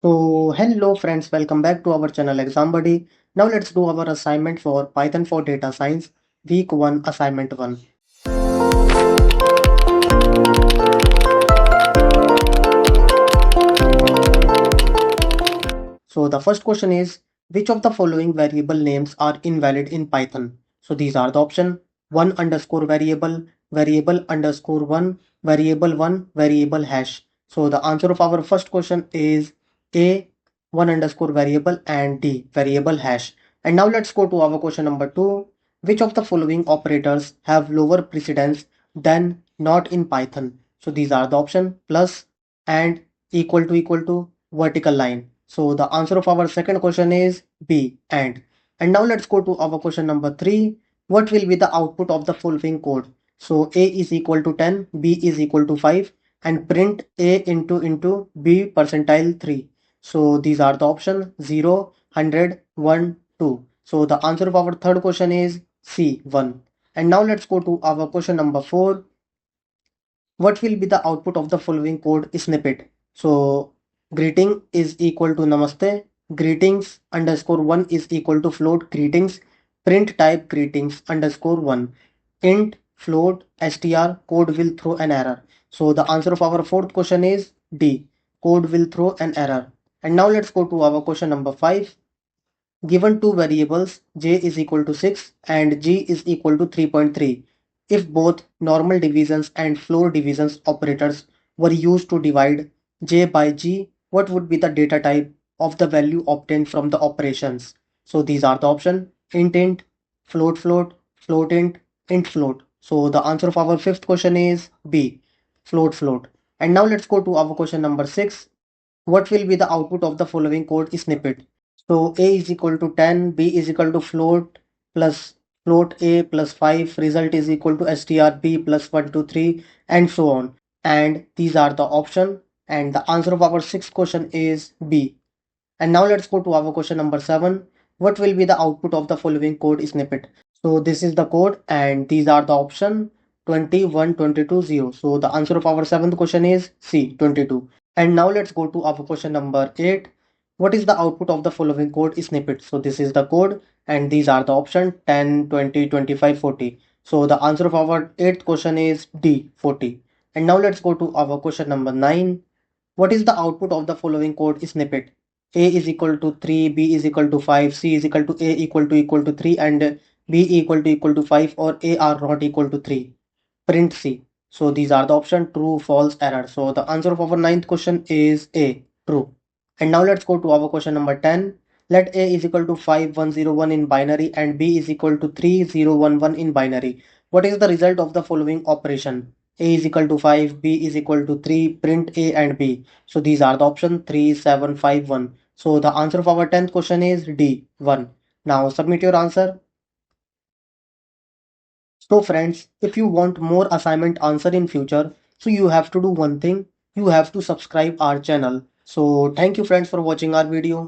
So hello friends, welcome back to our channel Exam Buddy. Now let's do our assignment for Python for Data Science Week 1 Assignment 1. So the first question is, which of the following variable names are invalid in Python? So these are the option: 1 underscore variable, variable underscore 1, variable 1, variable hash. So the answer of our first question is A, 1 underscore variable, and D, variable hash. And now let's go to our question number 2. Which of the following operators have lower precedence than not in Python? So these are the option: plus, and, equal to, vertical line. So the answer of our second question is B, and. And now let's go to our question number 3. What will be the output of the following code? So A is equal to 10, B is equal to 5, and print A into B percentile 3. So these are the options 0, 100, 1, 2. So the answer of our third question is C, 1. And now let's go to our question number 4. What will be the output of the following code snippet? So greeting is equal to namaste, greetings underscore 1 is equal to float greetings, print type greetings underscore 1, int float str code will throw an error. So the answer of our fourth question is D, code will throw an error. And now let's go to our question number 5. Given two variables j is equal to 6 and g is equal to 3.3, if both normal divisions and floor divisions operators were used to divide j by g, what would be the data type of the value obtained from the operations? So these are the options: int, float, int float. So the answer of our fifth question is B, float. And now let's go to our question number 6. What will be the output of the following code snippet? So A is equal to 10, B is equal to float plus float A plus 5, result is equal to strb plus 1, 2, 3, and so on. And these are the option. And the answer of our sixth question is B. And now let's go to our question number 7. What will be the output of the following code snippet? So this is the code and these are the option 21, 22, 0. So the answer of our seventh question is C, 22. And now let's go to our question number 8. What is the output of the following code snippet? So this is the code and these are the option 10, 20, 25, 40. So the answer of our eighth question is D, 40. And now let's go to our question number 9. What is the output of the following code snippet? A is equal to 3, B is equal to 5, C is equal to A equal to 3, and B equal to 5, or A are not equal to 3. Print C. So these are the option true, false, error. So the answer of our ninth question is A, true. And now let's go to our question number 10. Let A is equal to 5101 in binary and B is equal to 3011 in binary. What is the result of the following operation? A is equal to 5, B is equal to 3, print A and B. So these are the option 3, 7, 5, 1. So the answer of our 10th question is D, 1. Now submit your answer. So friends, if you want more assignment answer in future, so you have to do one thing, you have to subscribe our channel. So thank you friends for watching our video.